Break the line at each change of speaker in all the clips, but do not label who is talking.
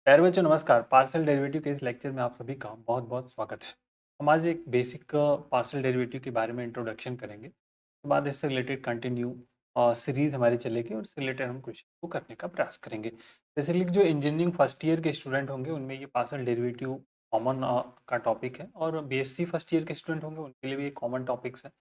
प्यारे बच्चों नमस्कार। पार्शियल डेरिवेटिव के इस लेक्चर में आप सभी का बहुत बहुत स्वागत है। हम आज एक बेसिक पार्शियल डेरिवेटिव के बारे में इंट्रोडक्शन करेंगे। उसके बाद इससे रिलेटेड कंटिन्यू सीरीज हमारी चलेगी और इससे रिलेटेड हम क्वेश्चन को करने का प्रयास करेंगे। बेसिकली जो इंजीनियरिंग फर्स्ट ईयर के स्टूडेंट होंगे उनमें ये पार्शियल डेरिवेटिव कॉमन का टॉपिक है, और बीएससी फर्स्ट ईयर के स्टूडेंट होंगे उनके लिए भी एक कॉमन टॉपिक्स है।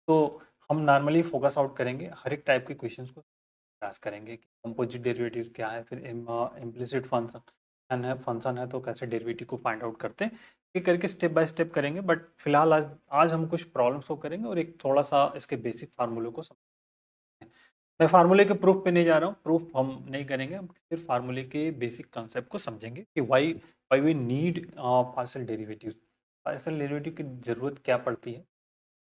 तो हम नॉर्मली फोकस आउट करेंगे हर एक टाइप के क्वेश्चन को प्रयास करेंगे कि कंपोजिट डेरिवेटिव्स क्या है, फिर इम्प्लिसिट फंक्शन है तो कैसे डेरिवेटिव को फाइंड आउट करते हैं, ये करके स्टेप बाय स्टेप करेंगे। बट फिलहाल आज हम कुछ प्रॉब्लम्स को करेंगे और एक थोड़ा सा इसके बेसिक फार्मूले को समझेंगे। मैं फार्मूले के प्रूफ पे नहीं जा रहा हूँ, प्रूफ हम नहीं करेंगे, हम सिर्फ फार्मूले के बेसिक कंसेप्ट को समझेंगे कि why we need partial derivatives. Partial derivative की जरूरत क्या पड़ती है।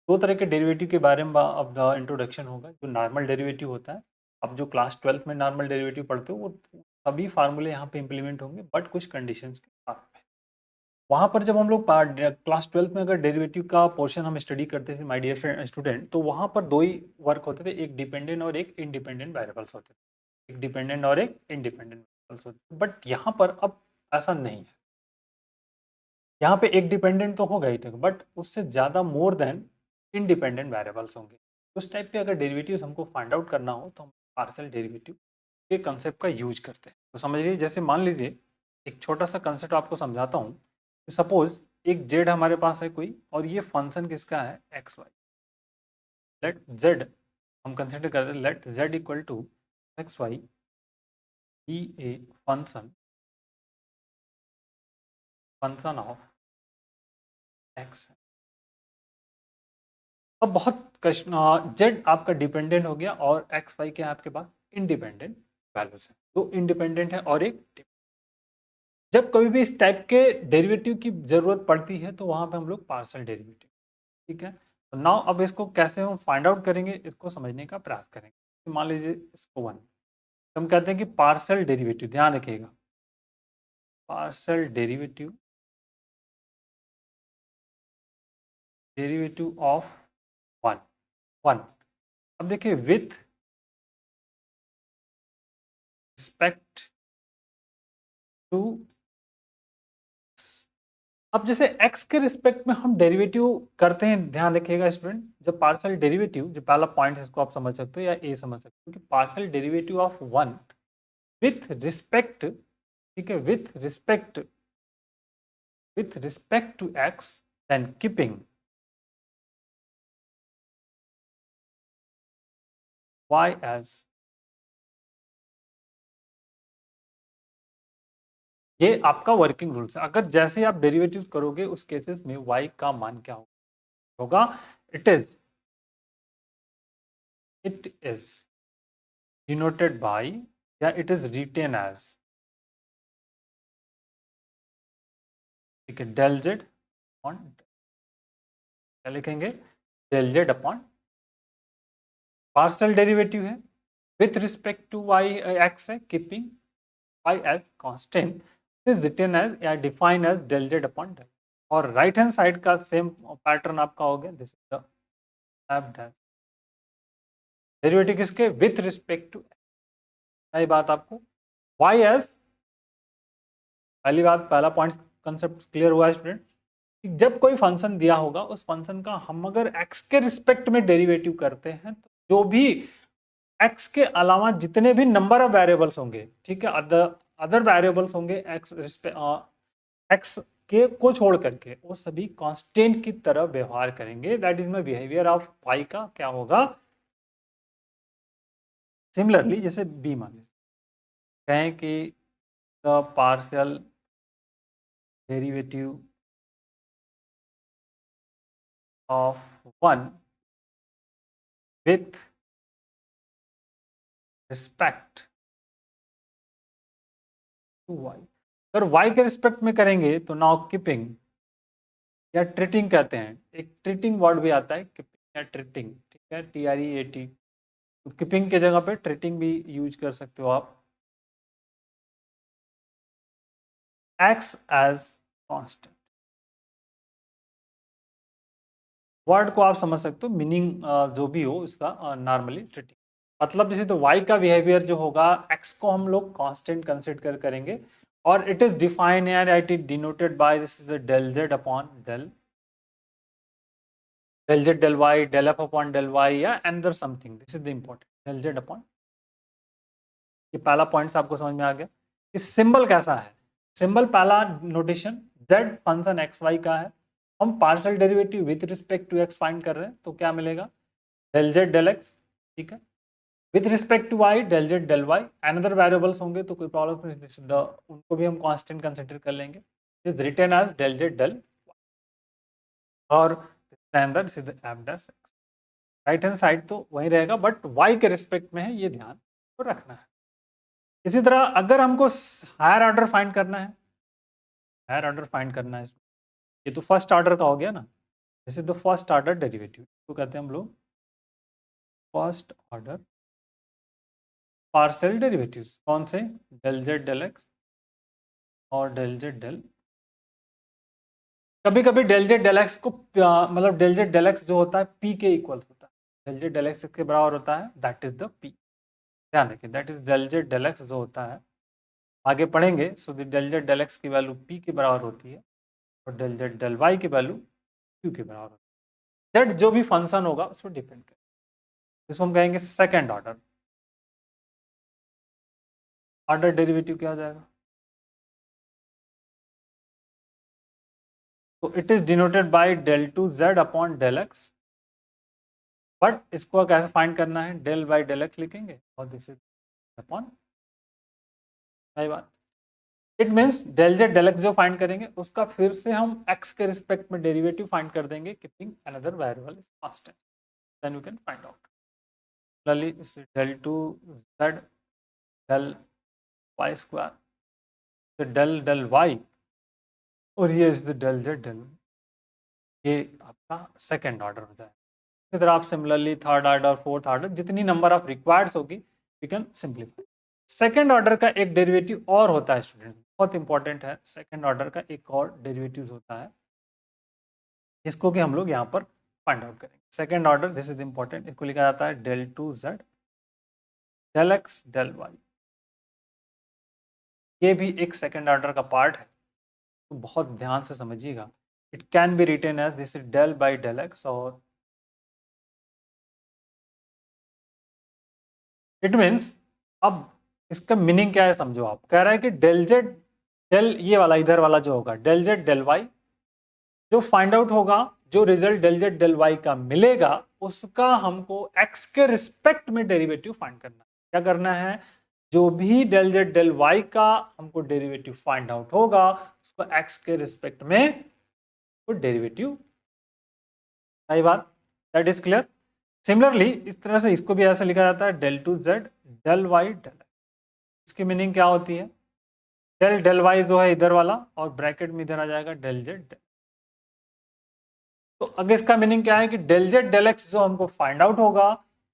दो तरह के डेरिवेटिव के बारे में अब इंट्रोडक्शन होगा। जो नॉर्मल डेरिवेटिव होता है, अब जो क्लास 12th में नॉर्मल डेरिवेटिव पढ़ते हो वो सभी फार्मूले यहाँ पे इंप्लीमेंट होंगे, बट कुछ कंडीशंस के साथ में। वहाँ पर जब हम लोग क्लास 12th में अगर डेरिवेटिव का पोर्शन हम स्टडी करते थे माय डियर स्टूडेंट, तो वहाँ पर दो ही वर्क होते थे, एक डिपेंडेंट और एक इंडिपेंडेंट वेरिएबल्स होते थे। एक डिपेंडेंट और एक इंडिपेंडेंट वेरिएबल्स होते थे, बट यहाँ पर अब ऐसा नहीं है। यहाँ पे एक डिपेंडेंट तो होगा ही, बट उससे ज़्यादा मोर देन इंडिपेंडेंट वेरिएबल्स होंगे। उस टाइप के अगर डेरिवेटिव्स हमको फाइंड आउट करना हो तो हम पार्शियल डेरिवेटिव के कंसेप्ट का यूज करते हैं। तो समझिए, जैसे मान लीजिए एक छोटा सा कंसेप्ट आपको समझाता हूँ। सपोज एक जेड हमारे पास है कोई, और ये फंक्शन किसका है, एक्स वाई। लेट जेड हम कंसिडर करते हैं, let z equal to x y be a function function of x. अब बहुत जेड आपका डिपेंडेंट हो गया और एक्स वाई क्या है आपके पास, इंडिपेंडेंट वैल्यूज है। दो इंडिपेंडेंट है और एक। जब कभी भी इस टाइप के डेरिवेटिव की जरूरत पड़ती है तो वहां पे हम लोग पार्शियल डेरिवेटिव, ठीक है। तो नाउ अब इसको कैसे हम फाइंड आउट करेंगे, इसको समझने का प्रयास करेंगे। तो मान लीजिए इसको वन, तो हम कहते हैं कि पार्शियल डेरिवेटिव, ध्यान रखिएगा, partial derivative of one one. अब देखिए विथ रिस्पेक्ट टू, अब जैसे x के रिस्पेक्ट में हम डेरिवेटिव करते हैं, ध्यान रखिएगा स्टूडेंट, जब पार्शियल डेरिवेटिव, जो पहला पॉइंट है इसको आप समझ सकते हो या ए समझ सकते हो कि partial derivative of one with respect, ठीक है, with respect to x and keeping y as, ये आपका वर्किंग रूल्स है। अगर जैसे आप डेरिवेटिव करोगे उस केसेस में y का मान क्या होगा, इट इज डिनोटेड बाय, या इट इज रिटेन एज, ठीक है, डेल जेड अपॉन, क्या लिखेंगे, del z upon, partial derivative है with respect to y, x है, keeping y as constant, is written as या define as del z upon del. और right hand side का same pattern आपका हो गया, दिस इज द डेरिवेटिव किसके, with respect to, सही बात आपको वाई एज, पहली बात, पहला पॉइंट कंसेप्ट क्लियर हुआ है स्टूडेंट। जब कोई फंक्शन दिया होगा उस फंक्शन का हम अगर x के रिस्पेक्ट में डेरिवेटिव करते हैं तो जो भी x के अलावा जितने भी नंबर ऑफ वेरिएबल्स होंगे, ठीक है, अदर वेरिएबल्स होंगे x के को छोड़ करके, वो सभी कांस्टेंट की तरह व्यवहार करेंगे। That is my behaviour of y का क्या होगा। सिमिलरली जैसे b मान लीजिए, कहें कि the partial derivative of one with respect to y. अगर y के रिस्पेक्ट में करेंगे तो नाउ कीपिंग या ट्रीटिंग कहते हैं, एक ट्रीटिंग वर्ड भी आता है, कीपिंग या ट्रीटिंग, ठीक है, TREAT। तो कीपिंग के जगह पे ट्रीटिंग भी यूज कर सकते हो आप। एक्स एज कांस्टेंट, वर्ड को आप समझ सकते हो, मीनिंग जो भी हो इसका नॉर्मली ट्रीटिंग, मतलब जैसे तो y का बिहेवियर जो होगा, x को हम लोग कांस्टेंट कंसिडर करेंगे और it is defined and it is denoted by this is the del z upon del z del y del f upon del y या another something. This is the important del z upon, ये पहला point आपको समझ में आ गया कि symbol कैसा है. सिंबल पहला notation z function x y का है, हम partial derivative with respect to x find कर रहे हैं, तो क्या मिलेगा del z del x. ठीक है, with respect to y del z del y. Another variables होंगे तो कोई प्रॉब्लम नहीं, उनको भी हम कांस्टेंट कंसिडर कर लेंगे. Is written as del z del y और standard is f dash x. Right hand side तो वही रहेगा बट y के रिस्पेक्ट में है, ये ध्यान तो रखना है. इसी तरह अगर हमको हायर ऑर्डर फाइंड करना है, हायर ऑर्डर फाइंड करना है इसमें, ये तो फर्स्ट ऑर्डर का हो गया ना, this is the first order derivative, तो कहते हैं हम लोग फर्स्ट ऑर्डर पार्शियल डेरिवेटिव्स. कौन से, del z del x और del z del. कभी कभी del z del x को मतलब del z del x जो होता है p के इक्वल होता है, del z del x के बराबर होता है, दैट इज द p. ध्यान रखिए that is del z del x जो होता है, आगे पढ़ेंगे. सो del z del x की वैल्यू p के बराबर होती है और del z del y की वैल्यू q के बराबर होती है. z जो भी फंक्शन होगा उस पर डिपेंड करेगा. इसको हम कहेंगे सेकेंड ऑर्डर. ऑर्डर डेरिवेटिव क्या हो जाएगा, तो it is denoted by del two z upon del x. But इसको कैसे फाइंड करना है, del बाई del x लिखेंगे और दिस इज अपॉन, सही बात. It means del z del x जो फाइंड करेंगे उसका फिर से हम x के रिस्पेक्ट में डेरिवेटिव फाइंड कर देंगे, keeping another variable is constant, then you can find out. Similarly is del two z del y square, तो del del y और ये is the del z del, ये आपका सेकेंड ऑर्डर हो जाए. इसी तरह आप similarly third order, fourth order, जितनी नंबर ऑफ रिक्वायर्ड्स होगी we can simplify. Second order का एक डेरिवेटिव और होता है स्टूडेंट, बहुत इंपॉर्टेंट है. सेकेंड ऑर्डर का एक और डेरिवेटिव होता है, इसको कि हम लोग यहाँ पर फाइंड आउट करेंगे. Second order, this is important, इसको लिखा जाता है del two z del x del y. ये भी एक सेकेंड ऑर्डर का पार्ट है, तो बहुत ध्यान से समझिएगा. It can be written as this is del by del x और इट मीन्स, अब इसका मीनिंग क्या है समझो. आप कह रहा है कि del z del, ये वाला इधर वाला जो होगा del z del y, जो फाइंड आउट होगा, जो result del z del y का मिलेगा उसका हमको x के रिस्पेक्ट में डेरिवेटिव फाइंड करना है. क्या करना है, जो भी del z del y का हमको डेरिवेटिव फाइंड आउट होगा उसको x के रिस्पेक्ट में तो डेरिवेटिव. सही बात, दैट इज क्लियर. सिमिलरली इस तरह से इसको भी ऐसे लिखा जाता है del two z del y del. इसकी मीनिंग क्या होती है, del y जो है इधर वाला और ब्रैकेट में इधर आ जाएगा del z del. तो अगर इसका मीनिंग क्या है कि del z del x जो हमको फाइंड आउट होगा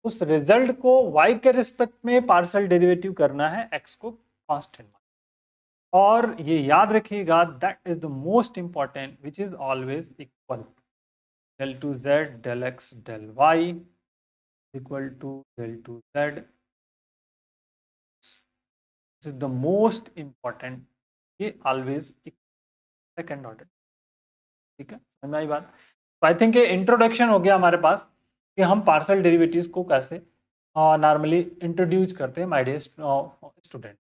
उस रिजल्ट को y के रिस्पेक्ट में पार्शियल डेरिवेटिव करना है x को कांस्टेंट. और ये याद रखिएगा that is the most important which is always equal. del two z del x del y equal to del two z. This is the most important, ये always second order. ठीक है, समझ में आई बात. तो आई थिंक ये introduction हो गया हमारे पास कि हम पार्शियल डेरिवेटिव्स को कैसे नॉर्मली इंट्रोड्यूस करते हैं माय डियर स्टूडेंट.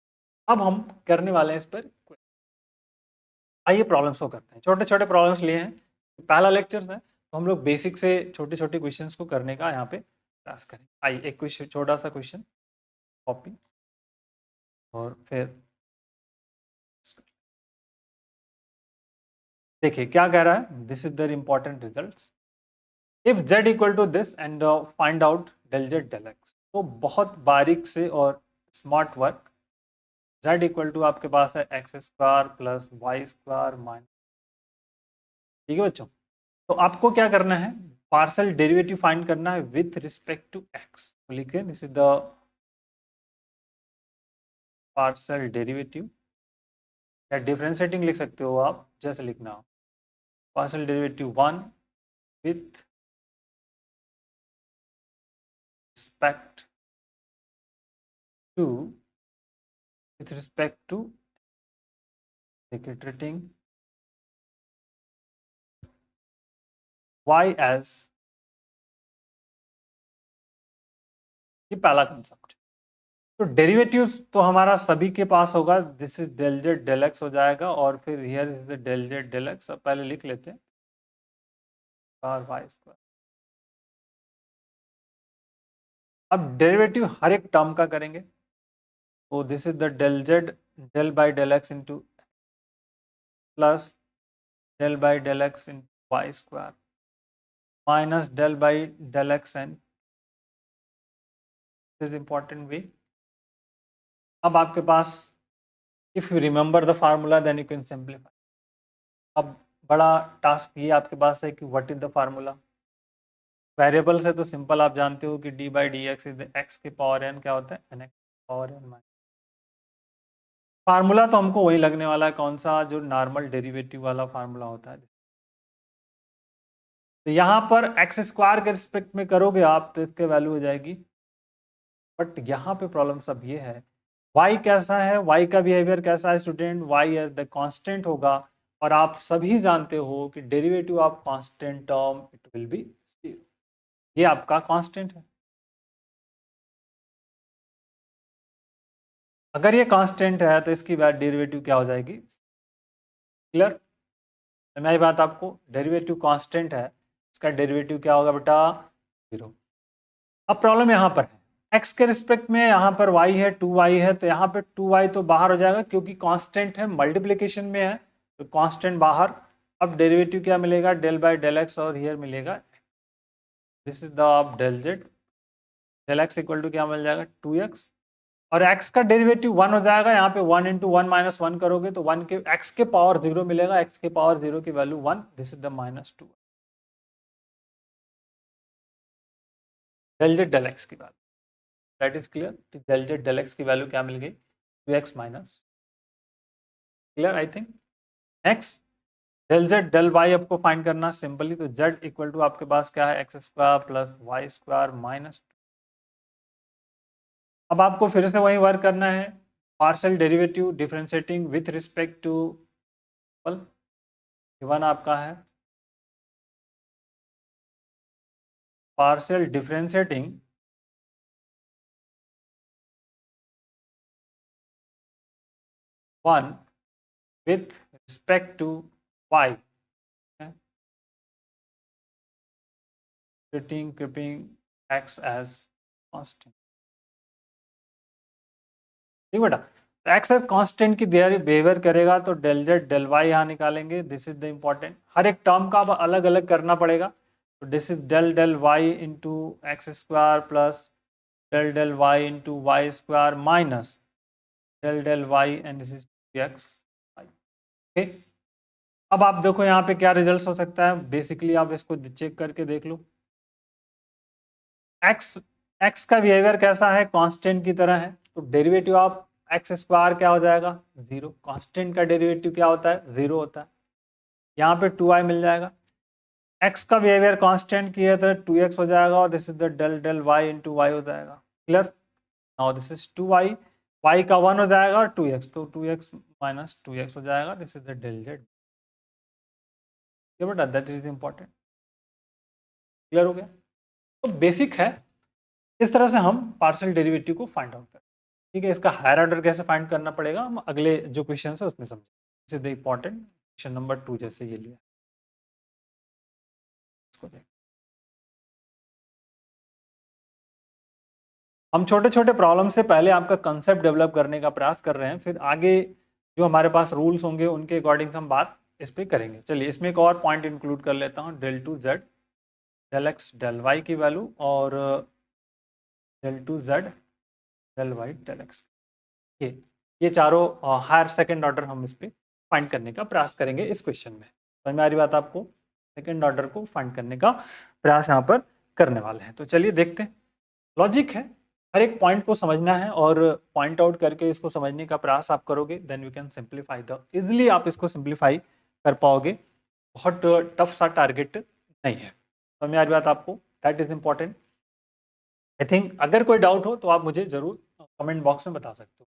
अब हम करने वाले हैं इस पर, आइए प्रॉब्लम्स को करते हैं. छोटे छोटे प्रॉब्लम्स लिए हैं, पहला लेक्चर्स है तो हम लोग बेसिक से छोटे छोटे क्वेश्चंस को करने का यहाँ पे प्रयास करें. आइए एक क्वेश्चन, छोटा सा क्वेश्चन कॉपी और फिर देखिए क्या कह रहा है. This is the important results. If z equal to this and find out del z del x. तो बहुत बारीक से और smart work. z equal to आपके पास है x square plus y square minus. ठीक है बच्चों, तो आपको क्या करना है, पार्शियल डेरिवेटिव फाइंड करना है विथ रिस्पेक्ट टू x. तो लिखे this is the partial derivative, या डिफरेंशिएटिंग लिख सकते हो आप, जैसे लिखना हो. Partial derivative 1 with respect to, with respect to देखिए ट्रीटिंग y एज, ये पहला कंसेप्ट। तो डेरिवेटिव्स तो हमारा सभी के पास होगा, this is del z del x हो जाएगा, और फिर here is the del z del x. अब पहले लिख लेते हैं बार वाई स्क्वायर। अब डेरिवेटिव हर एक टर्म का करेंगे, तो this is the del z del by del x into plus del by del x into y square minus del by del x n, this is important way. अब आपके पास, if you remember the formula then you can simplify. अब बड़ा task ये आपके पास है कि what is the formula. Variables है तो सिंपल आप जानते हो कि d by d x is x के पावर एन क्या होता है, n x power n minus. Formula तो हमको वही लगने वाला है, कौन सा, जो नॉर्मल डेरिवेटिव वाला फार्मूला होता है। तो यहाँ पर एक्स स्क्वायर के रिस्पेक्ट में करोगे आप तो इसके वैल्यू हो जाएगी, बट यहाँ पे प्रॉब्लम सब ये है, y कैसा है, y का बिहेवियर कैसा है student, y as the constant होगा, और आप सभी जानते हो कि derivative of constant term it will be 0। ये आपका कांस्टेंट है। अगर ये कांस्टेंट है तो इसकी बात डेरिवेटिव क्या हो जाएगी, क्लियर। मैं बात आपको, डेरिवेटिव कांस्टेंट है, इसका डेरिवेटिव क्या होगा बेटा, 0। अब प्रॉब्लम यहाँ पर है, x के रिस्पेक्ट में यहाँ पर y है 2y है, तो यहाँ पे 2y तो बाहर हो जाएगा क्योंकि कांस्टेंट है, मल्टीप्लिकेशन में है तो कांस्टेंट बाहर। अब डेरिवेटिव क्या मिलेगा, डेल बाय डेल एक्स, और हियर मिलेगा this is the of del z del x equal to क्या मिल जाएगा 2x, और x का डेरिवेटिव 1 हो जाएगा। यहाँ पे 1 इंटू 1 माइनस 1 करोगे तो 1 के x के पावर 0 मिलेगा, x के पावर 0 की value 1, this is the -2 del z del x की value, that is clear. Del z del x की वैल्यू क्या मिल गई, 2x minus, clear I think. Next del z del y आपको फाइंड करना सिंपली, तो z इक्वल टू आपके पास क्या है, x square plus y square minus. अब आपको फिर से वही वर्क करना है, partial derivative differentiating with respect to given आपका है partial differentiating one with respect to y, keeping x as constant। ठीक बेटा, तो x एज कांस्टेंट की बिहेवियर करेगा तो डेल जेड डेल वाई यहाँ निकालेंगे, दिस इज द इम्पोर्टेंट। हर एक टर्म का अलग अलग करना पड़ेगा, तो this is del del y into x square plus del del y into y square minus del del y and this is x y. Okay, अब आप देखो यहाँ पे क्या रिजल्ट हो सकता है, बेसिकली आप इसको चेक करके देख लो। एक्स का बिहेवियर कैसा है, कांस्टेंट की तरह है, तो डेरिवेटिव ऑफ एक्स स्क्वायर क्या हो जाएगा, 0। कांस्टेंट का डेरिवेटिव क्या होता है, 0 होता है। यहाँ पे 2y मिल जाएगा, x का बिहेवियर कांस्टेंट की है तो 2x हो जाएगा, और this is the del del y into y हो जाएगा, clear. Now this is 2y, y का 1 हो जाएगा और 2x, तो 2x माइनस 2x हो जाएगा, this is the del z. बेटा दैट इज इंपॉर्टेंट, क्लियर हो गया। तो बेसिक है, इस तरह से हम पार्शियल डेरिवेटिव को फाइंड आउट करें। ठीक है, इसका हायर ऑर्डर कैसे फाइंड करना पड़ेगा हम अगले जो क्वेश्चन है उसमें समझें। This is the important question number 2 जैसे ये लिया, इसको देख। हम छोटे छोटे प्रॉब्लम से पहले आपका कंसेप्ट डेवलप करने का प्रयास कर रहे हैं, फिर आगे जो हमारे पास रूल्स होंगे उनके अकॉर्डिंग हम बात इस पर करेंगे। चलिए इसमें एक और पॉइंट इंक्लूड कर लेता हूँ, del two z del x del y की वैल्यू, और del two z del y del x, ये चारों हायर सेकेंड ऑर्डर हम इस पर फाइंड करने का प्रयास करेंगे इस क्वेश्चन में। समझ में आ रही बात आपको, सेकेंड ऑर्डर को फाइंड करने का प्रयास यहाँ पर करने वाले हैं। तो चलिए देखते हैं, लॉजिक है, हर एक पॉइंट को समझना है और पॉइंट आउट करके इसको समझने का प्रयास आप करोगे, then you can simplify the, easily आप इसको सिंप्लीफाई कर पाओगे, बहुत टफ सा टारगेट नहीं है। समझ में आ रही बात आपको, that is important. I think अगर कोई डाउट हो तो आप मुझे जरूर कमेंट बॉक्स में बता सकते हो।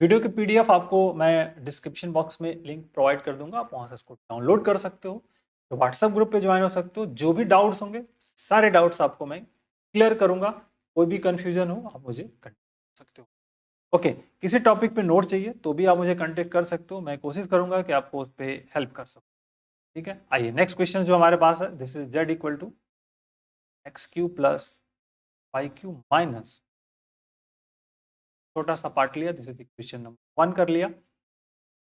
वीडियो की पीडीएफ आपको मैं डिस्क्रिप्शन बॉक्स में लिंक प्रोवाइड कर दूंगा, आप वहां से इसको डाउनलोड कर सकते हो, तो व्हाट्सएप ग्रुप पे ज्वाइन हो सकते हो। जो भी डाउट्स होंगे सारे डाउट्स आपको मैं क्लियर करूंगा, कोई भी कंफ्यूजन हो आप मुझे कांटेक्ट कर सकते हो। ओके, किसी टॉपिक पे नोट चाहिए तो भी आप मुझे कांटेक्ट कर सकते हो, मैं कोशिश करूंगा कि आपको उस पर हेल्प कर सकूँ। ठीक है, आइए नेक्स्ट क्वेश्चन जो हमारे पास है, this is z equal to x cube plus y cube minus, छोटा सा पार्ट लिया, दिस इज क्वेश्चन नंबर 1 कर लिया।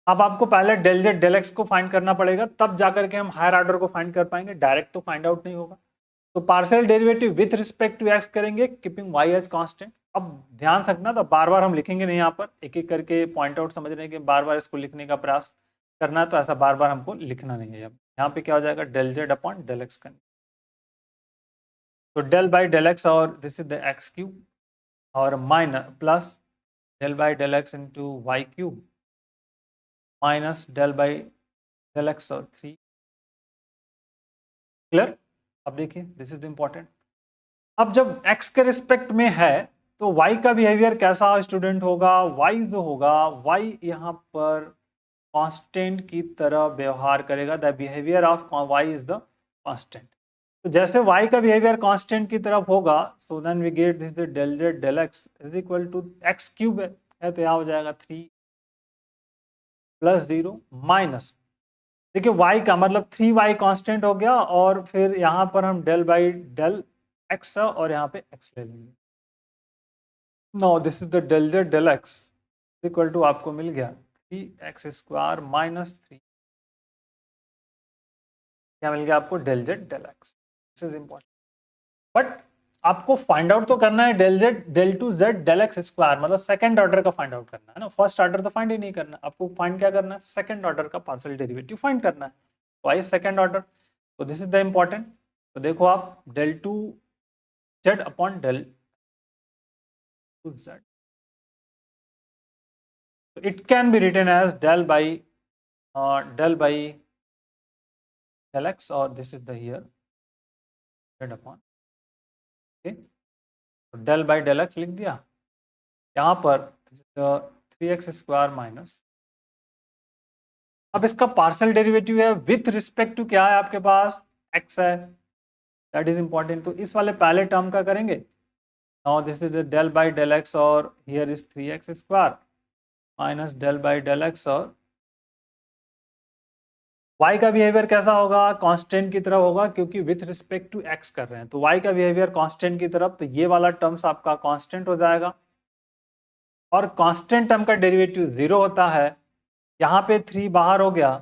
अब आपको पहले डेल जेड डेल एक्स को फाइंड करना पड़ेगा, तब जाकर के हम हायर ऑर्डर को फाइंड कर पाएंगे, डायरेक्ट तो फाइंड आउट नहीं होगा। तो partial derivative with respect to x करेंगे कीपिंग वाई एज कांस्टेंट। अब ध्यान रखना, तो बार बार हम लिखेंगे नहीं, यहाँ पर एक एक करके पॉइंट आउट समझ रहे हैं कि बार बार इसको लिखने का प्रयास करना है, तो ऐसा बार बार हमको लिखना नहीं है। अब यहाँ पे क्या हो जाएगा, del z upon del x करना, तो डेल बाई डेल एक्स और this is the x cube और minus plus del by del x into y cube minus del by del x और 3। क्लियर? अब देखिए दिस इज इंपॉर्टेंट। अब जब x के रिस्पेक्ट में है तो y का बिहेवियर कैसा स्टूडेंट होगा, y जो होगा y यहाँ पर कांस्टेंट की तरह व्यवहार करेगा, the behaviour of y is the constant. तो जैसे y का बिहेवियर कांस्टेंट की तरफ होगा, so then we get this del z del x is equal to x cube है, तो यहाँ हो जाएगा 3 प्लस 0 माइनस, देखिए y का मतलब 3y कांस्टेंट हो गया, और फिर यहाँ पर हम डेल बाई डेल एक्स और यहाँ पे x ले लेंगे। No this is the del z del x equal to आपको मिल गया 3x स्क्वायर माइनस 3, क्या मिल गया आपको, del z del x. This is important, but आपको फाइंड आउट तो करना है del z del two z del x square, मतलब सेकंड ऑर्डर का फाइंड आउट करना है ना, फर्स्ट ऑर्डर तो फाइंड ही नहीं करना, आपको फाइंड क्या करना है, सेकंड ऑर्डर का पार्शियल डेरिवेटिव फाइंड करना है, तो आइए सेकंड ऑर्डर, तो दिस इज द इंपॉर्टेंट। तो देखो आप del two Z upon del two z, so it can be written as del by del x, or this is the here z upon, okay, तो del by del x लिख दिया, यहाँ पर 3x square minus, अब इसका partial derivative है with respect to क्या है आपके पास, x है, दैट इज इंपॉर्टेंट। तो इस वाले पहले टर्म का करेंगे, now this is del by del x और here is 3x square minus del by del x, और y का बिहेवियर कैसा होगा, कांस्टेंट की तरफ होगा, क्योंकि विथ रिस्पेक्ट टू x कर रहे हैं, तो y का बिहेवियर कांस्टेंट की तरफ, तो ये वाला टर्म्स आपका कांस्टेंट हो जाएगा, और कांस्टेंट टर्म का डेरिवेटिव 0 होता है, यहाँ पे 3 बाहर हो गया,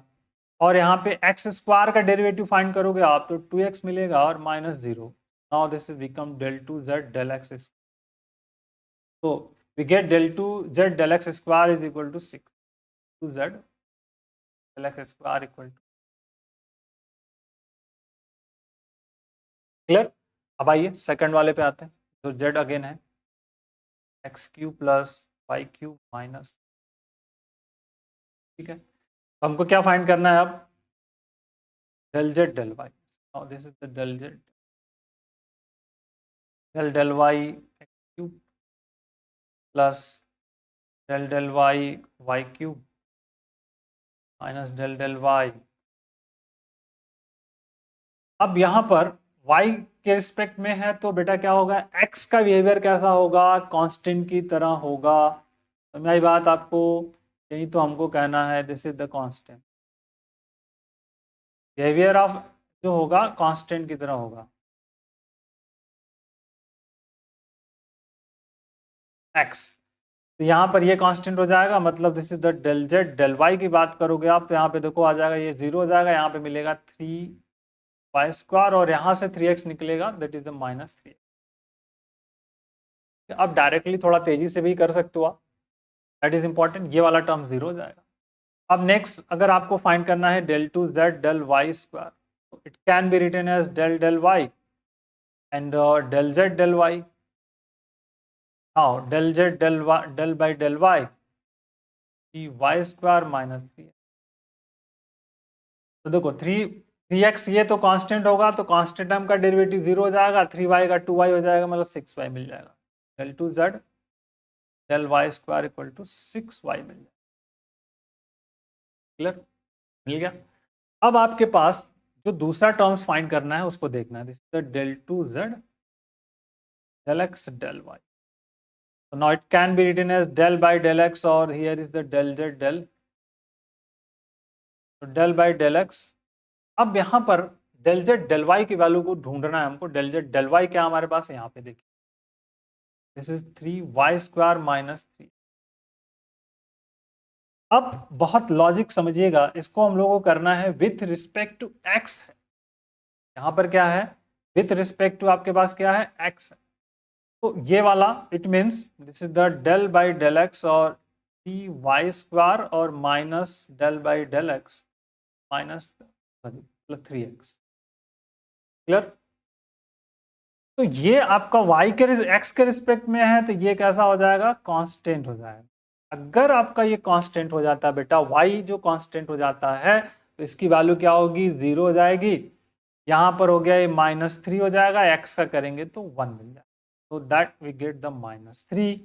और यहाँ पे एक्स स्क्वायर का डेरिवेटिव फाइंड करोगे आप तो 2x मिलेगा और minus 0, now this is become del two z del x, तो we get del two z del x square is equal to 6 two z del x square equal to, clear? अब आइए second वाले पे आते हैं, तो z अगेन है x cube plus y cube minus, ठीक है, तो हमको क्या फाइंड करना है अब, del z del y, now this is the del z del del y x cube plus del del y y cube minus del del y. अब यहाँ पर y के रिस्पेक्ट में है, तो बेटा क्या होगा, x का बिहेवियर कैसा होगा, कांस्टेंट की तरह होगा, तो मेरी बात आपको यही तो हमको कहना है, this is the constant, behaviour of जो होगा कांस्टेंट की तरह होगा, x, तो यहाँ पर ये कांस्टेंट हो जाएगा, मतलब this is the del z del y की बात करोगे आप, तो यहाँ पे देखो आ जाएगा, ये 0 हो जाएगा, यहाँ पे मिलेगा 3y स्क्वायर, और यहाँ से 3x निकलेगा, दैट इज द माइनस 3। अब डायरेक्टली थोड़ा तेजी से भी कर सकते हो आप, दैट इज इंपॉर्टेंट, ये वाला टर्म 0 हो जाएगा। अब नेक्स्ट अगर आपको फाइंड करना है del two z del y square, तो it can be written as del del y and del z del y, now del z del by del y y square minus 3, तो देखो 3x ये तो constant होगा, तो constant term का derivative 0 हो जाएगा, 3y का 2y हो जाएगा, मतलब 6y मिल जाएगा, del two z del y square equal to 6y मिल जाए। क्लियर, मिल गया। अब आपके पास जो दूसरा टर्म्स फाइंड करना है उसको देखना है, this is the del 2z del x del y। So now it can be written as del by del x, or here is the del z del, so del by del x। अब यहां पर del z del y की value को ढूंढना है हमको। del z del y क्या हमारे पास है, यहाँ पे देखिए, this is 3y square minus 3। अब बहुत लॉजिक समझिएगा, इसको हम लोगों को करना है विथ रिस्पेक्ट टू एक्स। यहाँ पर क्या है, विथ रिस्पेक्ट टू आपके पास क्या है, एक्स है। तो ये वाला it means this is the del by del x और टी वाई स्क्वायर और minus del by del x minus plus 3x। Clear. तो ये आपका y के x के रिस्पेक्ट में है, तो ये कैसा हो जाएगा, कांस्टेंट हो जाएगा। अगर आपका ये कांस्टेंट हो जाता है बेटा, y जो कांस्टेंट हो जाता है तो इसकी वैल्यू क्या होगी, 0 हो जाएगी। यहाँ पर हो गया ये -3 हो जाएगा, x का करेंगे तो 1 मिल जाएगा। तो that we get the -3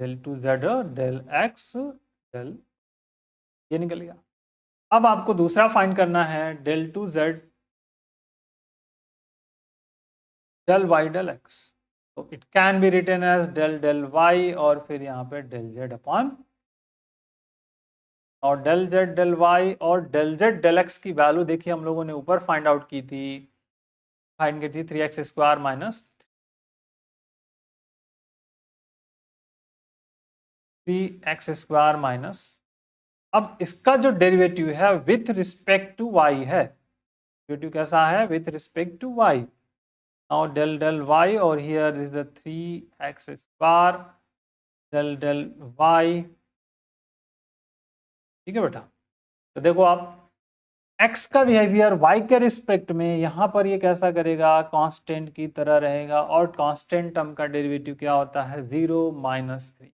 del 2z del x del, ये निकल गया। अब आपको दूसरा फाइंड करना है del 2z del y del x। तो it can be written as del del y और फिर यहाँ पे del z अपॉन, और del z del y और del z del x की वैल्यू देखिए हम लोगों ने ऊपर फाइंड आउट की थी, फाइंड की थी 3x square minus 3x square minus, अब इसका जो डेरिवेटिव है विथ रिस्पेक्ट टू y है, डेरिवेटिव कैसा है, with respect to y। Now del del y और here is the 3x square del del y। ठीक है बेटा। तो देखो आप x का बिहेवियर y के रिस्पेक्ट में यहां पर ये कैसा करेगा, कांस्टेंट की तरह रहेगा, और कांस्टेंट टर्म का डेरिवेटिव क्या होता है, 0 -3।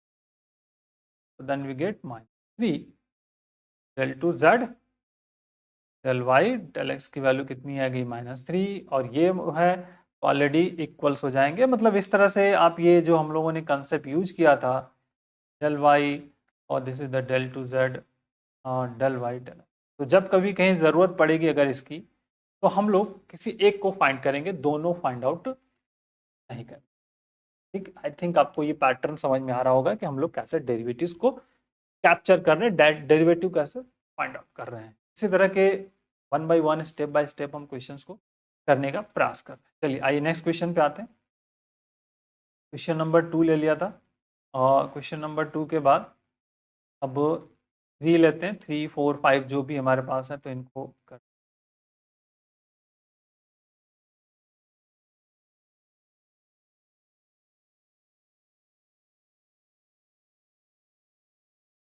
तो then we get -3 del 2z del y del x की वैल्यू कितनी आ गई, -3, और ये है ऑलरेडी इक्वल्स हो जाएंगे। मतलब इस तरह से आप ये जो हम लोगों ने कंसेप्ट यूज किया था del y और this is the del 2z del y del, तो जब कभी कहीं ज़रूरत पड़ेगी अगर इसकी, तो हम लोग किसी एक को फाइंड करेंगे, दोनों फाइंड आउट नहीं करेंगे। ठीक, आई थिंक आपको ये पैटर्न समझ में आ रहा होगा कि हम लोग कैसे डेरिवेटिव्स को कैप्चर कर रहे हैं, डेरिवेटिव कैसे फाइंड आउट कर रहे हैं। इसी तरह के 1 बाय 1 स्टेप बाय स्टेप हम क्वेश्चंस को करने का प्रयास कर रहे हैं। चलिए आइए नेक्स्ट क्वेश्चन पे आते हैं। क्वेश्चन नंबर 2 ले लिया था, और क्वेश्चन नंबर 2 के बाद अब 3 लेते हैं, 3 4 5 जो भी हमारे पास है, तो इनको कर,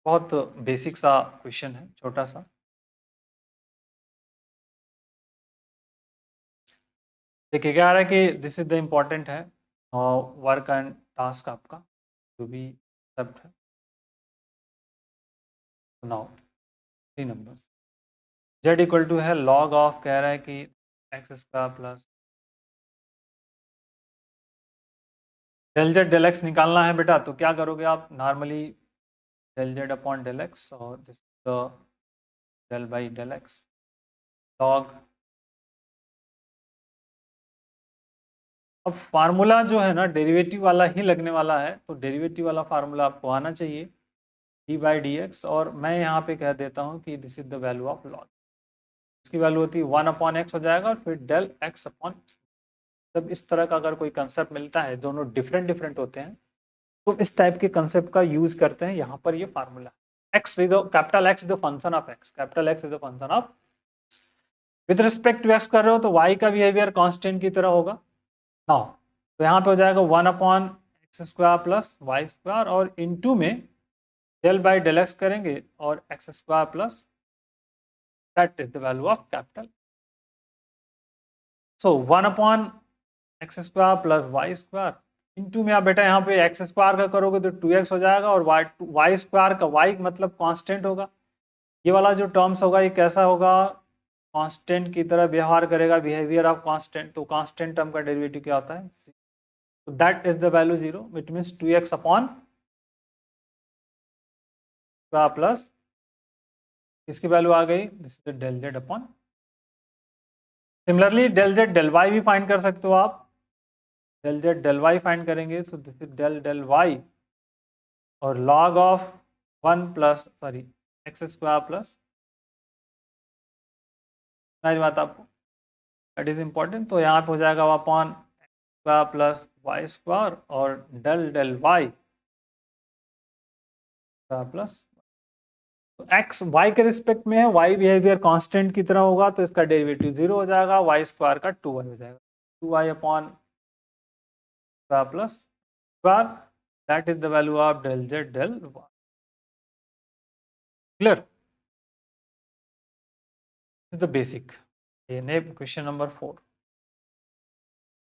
बहुत बेसिक सा क्वेश्चन है, छोटा सा। देखिए क्या आ रहा है कि दिस इज द इम्पोर्टेंट है वर्क एंड टास्क आपका जो भी सब है। Now 3 numbers, z equal to है log ऑफ, कह रहा है कि x square plus del z del x निकालना है बेटा। तो क्या करोगे आप, normally del z upon del x और this the del by del x log. अब फार्मूला जो है ना डेरिवेटिव वाला ही लगने वाला है, तो डेरिवेटिव वाला फार्मूला आपको आना चाहिए, डी बाई डी एक्स, और मैं यहाँ पे कह देता हूँ कि this is the value of log. इसकी वैल्यू होती है 1 अपॉन एक्स हो जाएगा, और फिर डेल एक्स अपॉन। जब इस तरह का अगर कोई कंसेप्ट मिलता है, दोनों डिफरेंट डिफरेंट होते हैं, तो इस टाइप के कंसेप्ट का यूज करते हैं। यहाँ पर ये formula x is capital x is the function of x, capital x is the function of, with respect to x कर रहे हो तो वाई का बिहेवियर कांस्टेंट की तरह होगा। नाउ तो यहाँ पे हो जाएगा 1 upon x square plus y square, और इनटू में डेल बाई डेल एक्स करेंगे और x square plus that is the value of capital. So 1 upon x square plus y square into में, आप बेटा यहाँ पे एक्स स्क्वायर का करोगे तो 2x हो जाएगा, और वाई स्क्वायर का वाई मतलब कांस्टेंट होगा। ये वाला जो टर्म्स होगा ये कैसा होगा, कांस्टेंट की तरह व्यवहार करेगा, बिहेवियर ऑफ कांस्टेंट। तो कांस्टेंट टर्म का डेरिवेटिव क्या होता है, तो that is the value 0, it means 2x upon square plus इसकी वैल्यू आ गई, this is del z upon. Similarly del z del y भी फाइंड कर सकते हो आप, del z del y find करेंगे, so this is del del y और log of 1 plus sorry x square plus, बात आपको दैट इज इंपॉर्टेंट। तो यहाँ पे हो जाएगा upon square plus y square और डेल डेल वाई प्लस, तो एक्स वाई के रिस्पेक्ट में है, वाई बिहेवियर कांस्टेंट की तरह होगा तो इसका डेरिवेटिव 0 हो जाएगा, वाई स्क्वायर का 2y हो जाएगा, 2y upon square plus square, that is the value of del z del y. Clear, is the basic. ये नेम क्वेश्चन नंबर 4।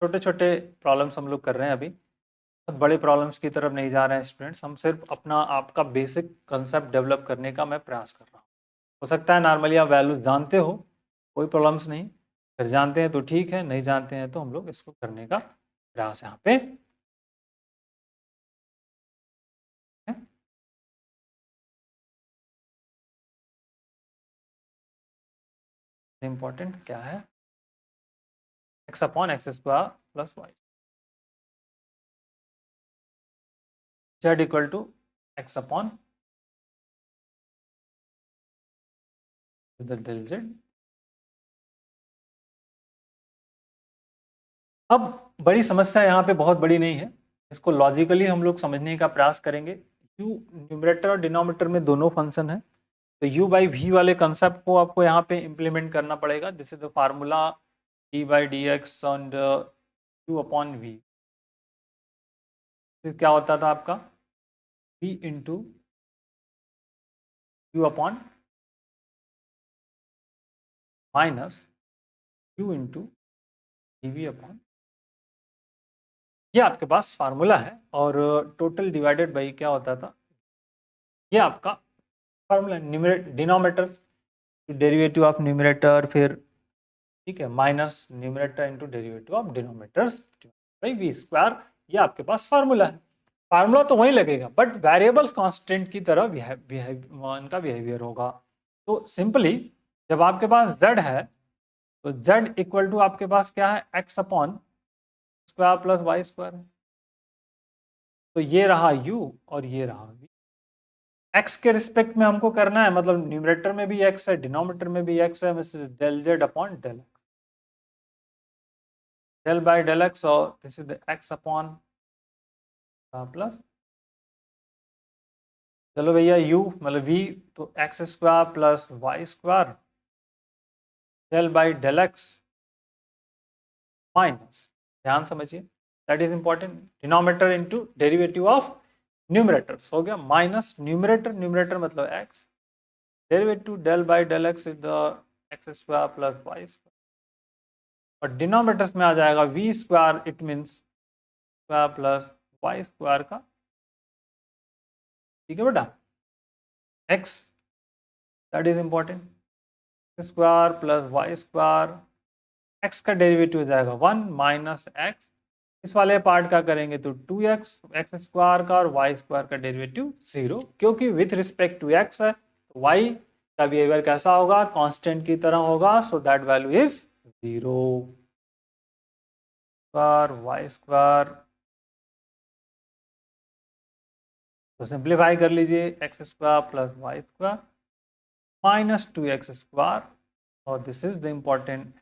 छोटे छोटे प्रॉब्लम्स हम लोग कर रहे हैं अभी, बहुत बड़े प्रॉब्लम्स की तरफ नहीं जा रहे हैं स्टूडेंट्स, हम सिर्फ अपना आपका बेसिक कंसेप्ट डेवलप करने का मैं प्रयास कर रहा हूँ। हो सकता है नॉर्मली आप वैल्यूज जानते हो, कोई प्रॉब्लम्स नहीं, अगर जानते हैं तो ठीक है, नहीं जानते हैं तो हम लोग इसको करने का प्रयास यहाँ पे इम्पोर्टेंट क्या है, x upon x square plus y, z equal to x upon del z. अब बड़ी समस्या यहाँ पे बहुत बड़ी नहीं है, इसको लॉजिकली हम लोग समझने का प्रयास करेंगे। u न्यूमरेटर और डिनोमिनेटर में दोनों फंक्शन है, तो u बाई वी वाले कंसेप्ट को आपको यहाँ पे इम्प्लीमेंट करना पड़ेगा। This is the formula d by d x and u upon v. फिर क्या होता था आपका v into u upon minus u into d v upon, ये आपके पास फार्मूला है, और टोटल डिवाइडेड बाई क्या होता था, ये आपका formula denominator's derivative of numerator, फिर ठीक है minus numerator into derivative of denominator's by v square, ये आपके पास फार्मूला है। फार्मूला तो वही लगेगा बट वेरिएबल्स कांस्टेंट की तरह इनका बिहेवियर होगा। तो सिंपली जब आपके पास z है तो z इक्वल टू आपके पास क्या है, x upon square plus y square है, तो ये रहा u और ये रहा v। x के रिस्पेक्ट में हमको करना है, मतलब न्यूमरेटर में भी x है डिनोमिनेटर में भी x है, del z upon del x, del by del x, और this is x upon plus, चलो भैया u मतलब v, तो x square plus y square del by del x minus, ध्यान समझिए that is important, denominator into derivative of numerators हो गया, minus numerator, numerator मतलब x, derivative del by del x is the x square plus y square, और denominators में आ जाएगा v square, it means square plus y square का, ठीक है बेटा, x that is important, square plus y square, x का derivative हो जाएगा 1 माइनस एक्स, इस वाले पार्ट का करेंगे तो 2x एक्स स्क्वायर का, और वाई स्क्वायर का डेरिवेटिव 0, क्योंकि विथ रिस्पेक्ट टू x है तो y का बिहेवियर कैसा होगा, कांस्टेंट की तरह होगा, so that value is 0, square y square, तो सिंप्लीफाई कर लीजिए, x square plus y square minus 2x square, और this is the important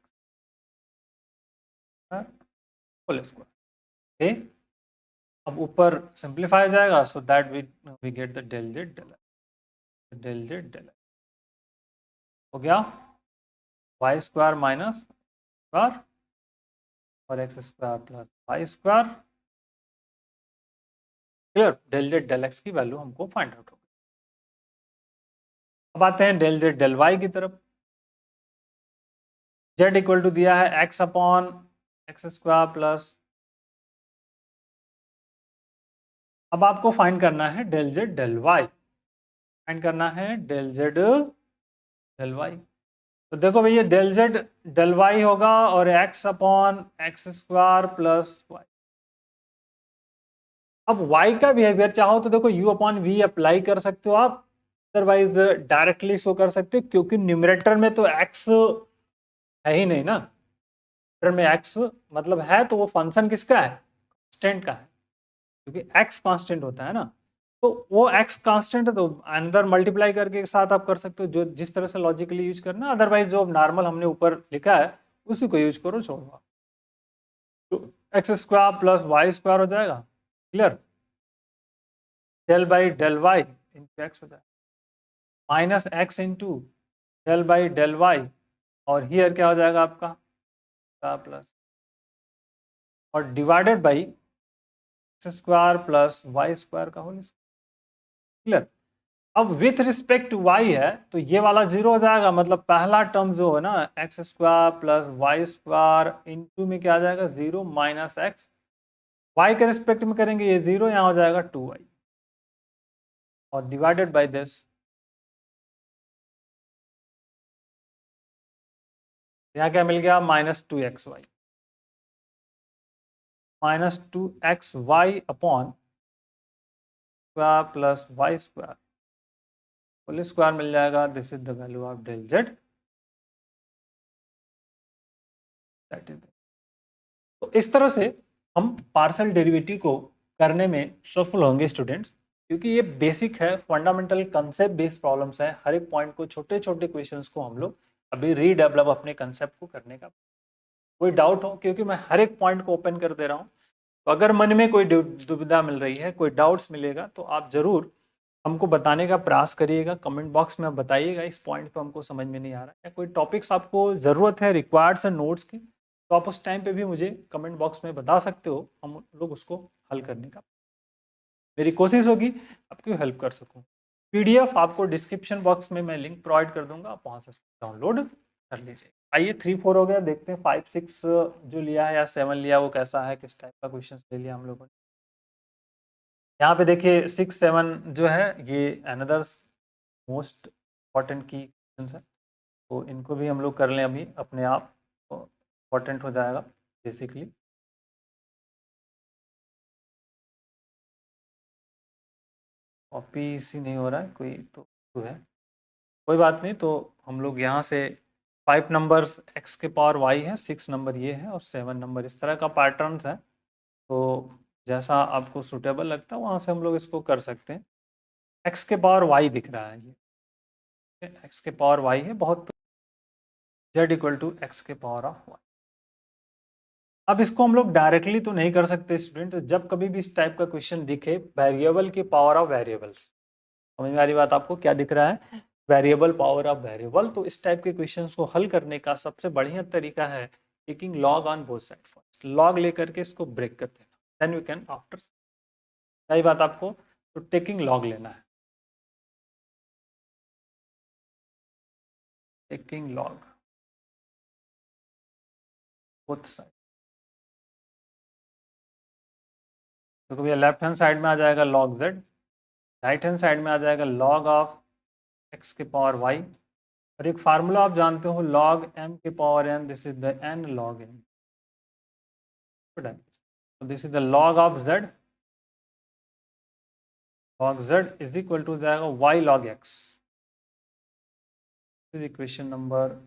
whole square. Okay, अब ऊपर सिंप्लीफाई हो जाएगा, so that we get the del z del हो गया, वाई स्क्वायर माइनस स्क्वायर और x square plus y square, clear, del z del x की value हमको find out होगी। अब आते हैं डेल जेड डेल वाई की तरफ। जेड इक्वल टू दिया है x upon x square plus, अब आपको फाइंड करना है del z del y, find करना है डेल जेड डेल वाई, तो देखो भैया डेल जेड डेल वाई होगा और x upon x square plus y. अब y का बिहेवियर चाहो तो देखो u अपॉन वी अप्लाई कर सकते हो आप, अदरवाइज डायरेक्टली शो कर सकते हैं, क्योंकि न्यूमरेटर में तो x है ही नहीं ना। न्यूमरेटर में x मतलब है तो वो फंक्शन किसका है, कांस्टेंट का है, क्योंकि x कांस्टेंट होता है ना। तो वो x कांस्टेंट है तो अंदर मल्टीप्लाई करके एक साथ आप कर सकते हो, जो जिस तरह से लॉजिकली यूज करना। अदरवाइज जो नॉर्मल हमने ऊपर लिखा है उसी को यूज करो, छोड़ो। तो x square plus y square हो जाएगा, clear. Del by del y into x हो जाएगा, minus x into del by del y, और हियर क्या हो जाएगा आपका प्लस, और divided by x square plus y square का होल स्क्वायर, क्लियर। अब विथ रिस्पेक्ट टू वाई है तो ये वाला जीरो हो जाएगा, मतलब पहला टर्म जो है ना x square plus y square into में क्या आ जाएगा जीरो माइनस एक्स, वाई के रिस्पेक्ट में करेंगे ये जीरो, यहाँ हो जाएगा 2y, और डिवाइडेड बाय दिस, यहाँ क्या मिल गया -2xy, -2xy upon square plus y square whole square मिल जाएगा। This is the value of del z, that is. तो इस तरह से हम पार्शियल डेरिवेटिव को करने में सफल होंगे स्टूडेंट्स, क्योंकि ये बेसिक है, फंडामेंटल कंसेप्ट बेस्ड प्रॉब्लम्स है। हर एक पॉइंट को, छोटे छोटे क्वेश्चंस को हम लोग अभी रीडेवलप अपने कंसेप्ट को करने का। कोई डाउट हो, क्योंकि मैं हर एक पॉइंट को ओपन कर दे रहा हूँ, तो अगर मन में कोई दुविधा मिल रही है, कोई डाउट्स मिलेगा, तो आप जरूर हमको बताने का प्रयास करिएगा, कमेंट बॉक्स में आप बताइएगा इस पॉइंट पे हमको समझ में नहीं आ रहा है, कोई टॉपिक्स आपको ज़रूरत है, रिक्वायर्ड्स है नोट्स की, तो आप उस टाइम पे भी मुझे कमेंट बॉक्स में बता सकते हो, हम लोग उसको हल करने का मेरी कोशिश होगी आपकी हेल्प कर सकूँ। पीडीएफ आपको डिस्क्रिप्शन बॉक्स में मैं लिंक प्रोवाइड कर दूंगा, आप वहाँ से डाउनलोड कर लीजिए। आइए 3-4 हो गया, देखते हैं 5-6 जो लिया है या 7 लिया वो कैसा है, किस टाइप का क्वेश्चन ले लिया हम लोगों ने। यहाँ पे देखिए 6-7 जो है ये अनदर मोस्ट इम्पॉर्टेंट की क्वेश्चन है, तो इनको भी हम लोग कर लें अभी, अपने आप इम्पॉर्टेंट हो जाएगा बेसिकली। कॉपी इसी नहीं हो रहा है कोई तो है, कोई बात नहीं। तो हम लोग यहाँ से 5 नंबर्स x के पावर y है, 6 नंबर ये है, और 7 नंबर इस तरह का पैटर्न्स है। तो जैसा आपको सुटेबल लगता है वहाँ से हम लोग इसको कर सकते हैं। x के पावर y दिख रहा है, ये x के पावर y है बहुत, z इक्वल टू एक्स के पावर ऑफ y। अब इसको हम लोग डायरेक्टली तो नहीं कर सकते स्टूडेंट, जब कभी भी इस टाइप का क्वेश्चन दिखे, वेरिएबल की पावर ऑफ वेरिएबल्स, समझ में आ रही बात आपको, क्या दिख रहा है, वेरिएबल पावर ऑफ वेरिएबल। तो इस टाइप के क्वेश्चंस को हल करने का सबसे बढ़िया तरीका है taking log on both side. First log लेकर के इसको ब्रेक कर देना, देन यू कैन आफ्टर, सही बात आपको, तो टेकिंग लॉग लेना है, टेकिंग लॉग बोथ साइड। तो भैया लेफ्ट हैंड साइड में आ जाएगा log z, right hand side में आ जाएगा लॉग ऑफ एक्स के पावर वाई, और एक फार्मूला आप जानते हो लॉग एम के power n, this is the n log m, this is the log of z, log z is equal to जाएगा y log x, is equation number.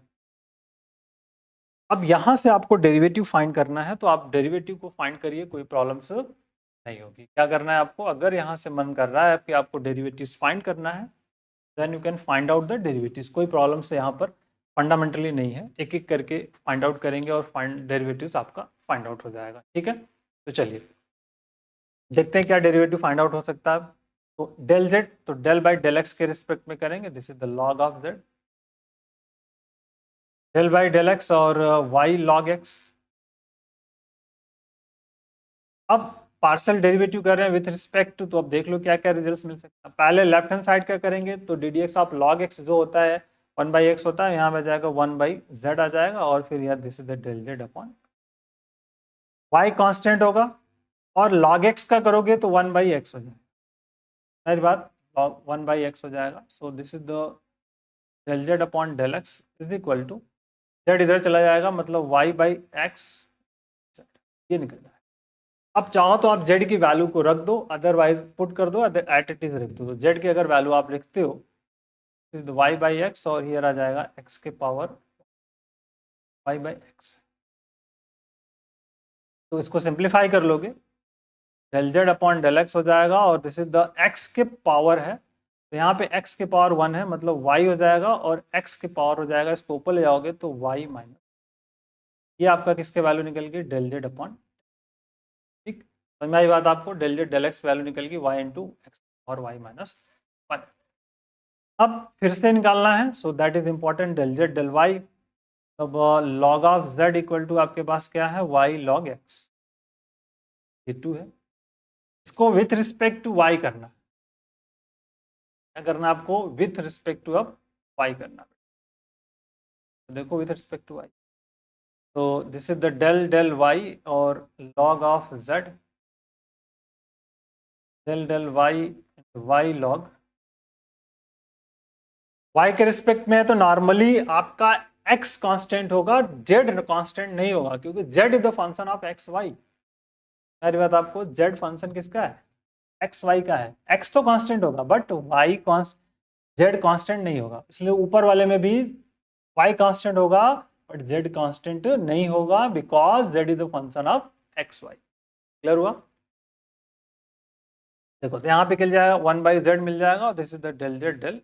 अब यहां से आपको डेरिवेटिव फाइंड करना है, तो आप डेरिवेटिव को फाइंड करिए, कोई प्रॉब्लम्स नहीं होगी। क्या करना है आपको, अगर यहां से मन कर रहा है कि आपको डेरिवेटिव्स फाइंड करना है, then you can find out the derivatives, कोई प्रॉब्लम्स यहाँ पर फंडामेंटली नहीं है, एक एक करके फाइंड आउट करेंगे और फाइंड डेरिवेटिव्स आपका फाइंड आउट हो जाएगा, ठीक है। तो चलिए देखते हैं क्या डेरिवेटिव फाइंड आउट हो सकता है। तो डेल जेड, तो डेल बाई डेल एक्स के रिस्पेक्ट में करेंगे, this is the log of z, del by del x और वाई लॉग एक्स। अब पार्शियल डेरिवेटिव कर रहे हैं विथ रिस्पेक्ट टू, तो अब देख लो क्या क्या रिजल्ट्स मिल सकता है। पहले लेफ्ट हैंड साइड क्या करेंगे, तो D D x of log x जो होता है 1/x होता है, यहाँ पे जाएगा 1/z आ जाएगा, और फिर यह this is the del z upon y constant होगा, और लॉग एक्स का करोगे तो 1/x हो जाएगा, मेरी बात, लॉग 1/x हो जाएगा। So this is the del z upon del x is equal to, z इधर चला जाएगा, मतलब y/x ये निकल जाएगा। अब चाहो तो आप z की वैल्यू को रख दो, अदरवाइज पुट कर दो, एट इट इज रख दो। तो z की अगर वैल्यू आप लिखते हो वाई बाई एक्स और हियर आ जाएगा एक्स के पावर वाई बाई एक्स। तो इसको सिंप्लीफाई कर लोगे, del z upon del x हो जाएगा और दिस इज द एक्स के पावर है, तो यहाँ पे x के पावर 1 है मतलब y हो जाएगा और x के पावर हो जाएगा, इसको ऊपर ले जाओगे तो y माइनस, ये आपका किसके वैल्यू निकल गई, डेल जेड अपॉन, ठीक समझ में आई बात आपको, del z del x value निकल गई y इंटू एक्स और y माइनस 1। अब फिर से निकालना है, so that is important, del z del y, तब log of z equal to आपके पास क्या है, y लॉग x, ये 2 है, इसको विथ रिस्पेक्ट टू y करना, क्या करना आपको, विथ रिस्पेक्ट टू अब y करना, तो देखो विथ रिस्पेक्ट टू y, तो this is the del del y और log of z, del del y log y के रिस्पेक्ट में है, तो नॉर्मली आपका x कांस्टेंट होगा, z कांस्टेंट नहीं होगा, क्योंकि z is the function of x y. मेरी बात आपको, z फंक्शन किसका है, एक्स वाई का है, x तो कांस्टेंट होगा बट y z कांस्टेंट नहीं होगा, इसलिए ऊपर वाले में भी y कांस्टेंट होगा बट z कांस्टेंट नहीं होगा, because z is the function of x y. Clear हुआ, देखो तो यहाँ पे मिल जाएगा 1/z मिल जाएगा और this is the del z del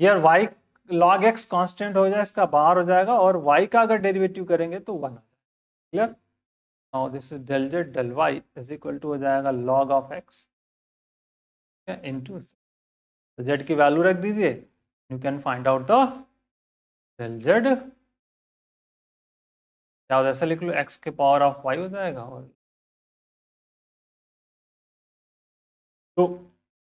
यार, y log x कांस्टेंट हो जाए, इसका बाहर हो जाएगा और y का अगर डेरिवेटिव करेंगे तो 1 आ जाएगा। Clear, now this is del z del y is equal to हो जाएगा log ऑफ x इनटू, तो z की वैल्यू रख दीजिए, you can find out the del z, क्या होता है, ऐसा लिख लो x के पावर ऑफ y हो जाएगा। और तो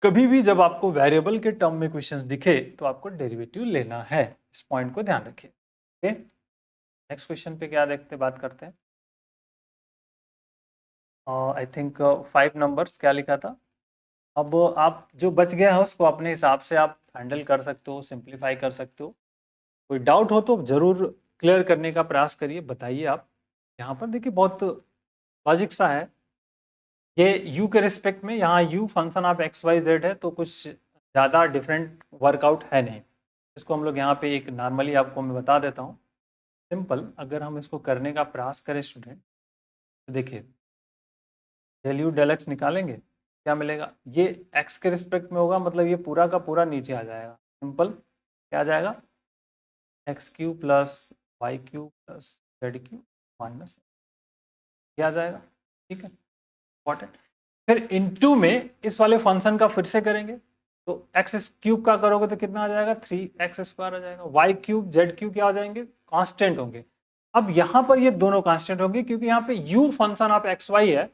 कभी भी जब आपको वेरिएबल के टर्म में क्वेश्चंस दिखे तो आपको डेरिवेटिव लेना है, इस पॉइंट को ध्यान रखिए। ओके, नेक्स्ट क्वेश्चन पे क्या देखते बात करते हैं, आई थिंक 5 नंबर्स क्या लिखा था। अब आप जो बच गया है उसको अपने हिसाब से आप हैंडल कर सकते हो, सिंप्लीफाई कर सकते हो, कोई डाउट हो तो जरूर क्लियर करने का प्रयास करिए, बताइए आप। यहाँ पर देखिए बहुत लॉजिक सा है, ये u के रिस्पेक्ट में, यहाँ u function of x y z है, तो कुछ ज़्यादा डिफरेंट वर्कआउट है नहीं, इसको हम लोग यहाँ पे एक नॉर्मली आपको मैं बता देता हूँ सिंपल। अगर हम इसको करने का प्रयास करें स्टूडेंट, तो देखिए डेल यू डेल एक्स निकालेंगे, क्या मिलेगा, ये x के रिस्पेक्ट में होगा, मतलब ये पूरा का पूरा नीचे आ जाएगा, सिंपल क्या आ जाएगा, x cube plus y cube plus z cube minus, क्या आ जाएगा, ठीक है इंपॉर्टेंट। फिर इनटू में इस वाले फंक्शन का फिर से करेंगे, तो एक्स क्यूब का करोगे तो कितना आ जाएगा, 3x² आ जाएगा, वाई क्यूब जेड क्यूब क्या हो जाएंगे, कांस्टेंट होंगे। अब यहाँ पर ये दोनों कांस्टेंट होंगे क्योंकि यहाँ पे u function of x y है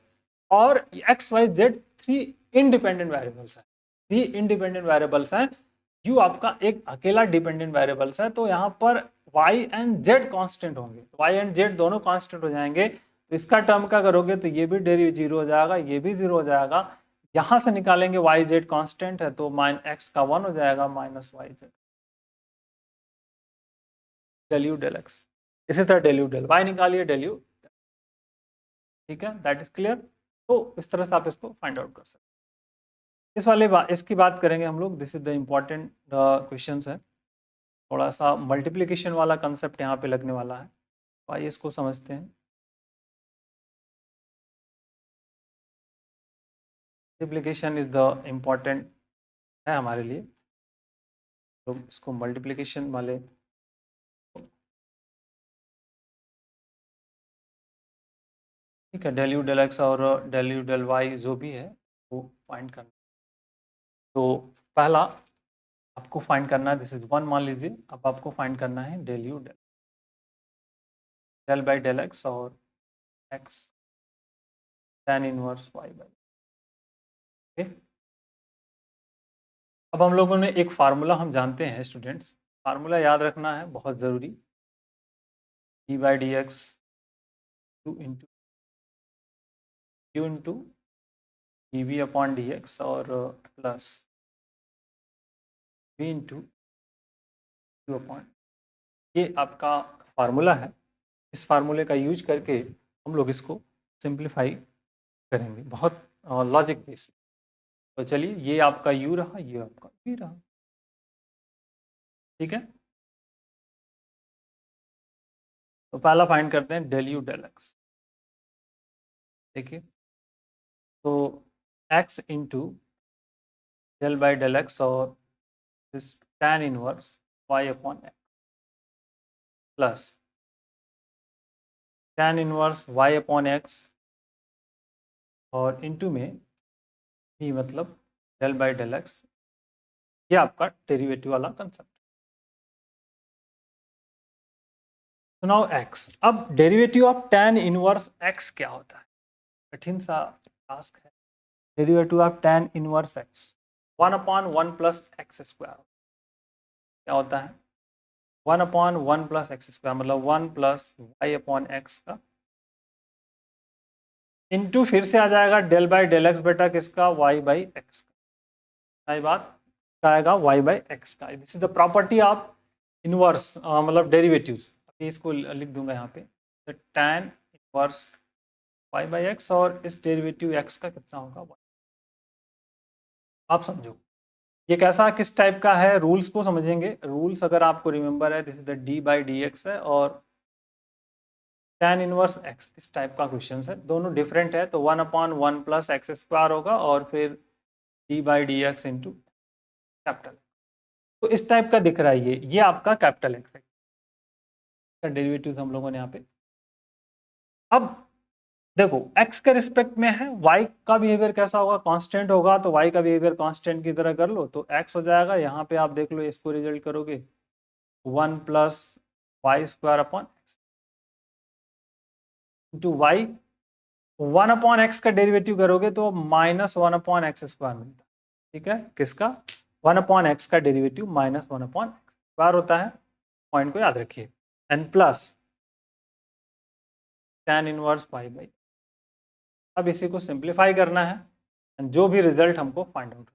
और x y z 3 independent variables हैं, 3 इंडिपेंडेंट वेरिएबल्स हैं, u आपका एक अकेला डिपेंडेंट वेरिएबल्स है, तो यहाँ पर y एंड z कांस्टेंट होंगे, y एंड z दोनों कांस्टेंट हो जाएंगे, तो इसका टर्म का करोगे तो ये भी डेरिवेटिव 0 हो जाएगा, ये भी 0 हो जाएगा, यहां से निकालेंगे y z कांस्टेंट है तो x का 1 हो जाएगा minus y z, del u del x, इसी तरह डेल यू डेल y निकालिए, डेल यू, ठीक है, दैट इज क्लियर। तो इस तरह से आप इसको फाइंड आउट कर सकते हैं। इसकी बात करेंगे हम लोग, this is the important question है, थोड़ा सा मल्टीप्लिकेशन वाला कंसेप्ट यहाँ पे लगने वाला है, तो आइए इसको समझते हैं। मल्टीप्लिकेशन इज द इम्पॉर्टेंट है हमारे लिए, तो इसको मल्टीप्लिकेशन वाले, ठीक है, डेल यू डेल एक्स और डेल यू डेल वाई जो भी है वो फाइंड करना, तो पहला आपको फाइंड करना है, दिस इज 1 मान लीजिए, अब आपको फाइंड करना है del u del by del x और x tan inverse y by, okay. अब हम लोगों ने एक फार्मूला हम जानते हैं स्टूडेंट्स, फार्मूला याद रखना है बहुत ज़रूरी, d by d x two into q into d v upon d x और plus v into q upon, ये आपका फार्मूला है, इस फार्मूले का यूज करके हम लोग इसको सिंप्लीफाई करेंगे, बहुत लॉजिक बेस्ड। तो चलिए ये आपका u रहा, ये आपका v रहा, ठीक है, तो पहला फाइंड करते हैं डेल यू डेल एक्स। देखिए, तो x into del by del x और this tan inverse y upon x plus tan inverse y upon x और इंटू में ही मतलब डेल बाई डेल एक्स, ये आपका डेरिवेटिव वाला कंसेप्ट। तो नाउ x, अब derivative of tan inverse x क्या होता है? कठिन सा टास्क है। Derivative of tan inverse x 1/1 plus x square क्या होता है? 1/1 प्लस एक्स स्क्वायर मतलब 1 प्लस वाई अपॉन एक्स का इंटू फिर से आ जाएगा डेल बाई डेल एक्स बेटा किसका? वाई बाई एक्स का। यही बात क्या आएगा? वाई बाई एक्स का। This is the property of inverse मतलब डेरिवेटिव्स। इसको लिख दूंगा यहाँ पे, tan inverse y by x और इस डेरिवेटिव एक्स का कितना होगा? y। आप समझो ये कैसा किस टाइप का है, रूल्स को समझेंगे। रूल्स अगर आपको रिमेंबर है, this is the D by d x है और tan इनवर्स x इस टाइप का क्वेश्चन है। दोनों डिफरेंट है, तो 1/1 प्लस एक्स स्क्वायर होगा और फिर D by d x into capital. तो इस टाइप का दिख रहा है, ये आपका कैपिटल एक्स का डेरिवेटिव हम लोगों ने यहाँ पे। अब देखो x के रिस्पेक्ट में है, y का बिहेवियर कैसा होगा? कांस्टेंट होगा, तो y का बिहेवियर कांस्टेंट की तरह कर लो, तो x हो जाएगा। यहाँ पे आप देख लो, इसको रिजल्ट करोगे 1 plus y square upon x into y. 1 upon x का डेरिवेटिव करोगे तो -1 अपॉन एक्स स्क्वायर मिलता है। ठीक है, किसका? 1 अपॉन एक्स का डेरिवेटिव -1 अपॉन एक्स स्क्वायर होता है। पॉइंट को याद रखिए। And plus tan inverse pi by. अब इसी को सिंप्लीफाई करना है एंड जो भी रिजल्ट हमको फाइंड आउट,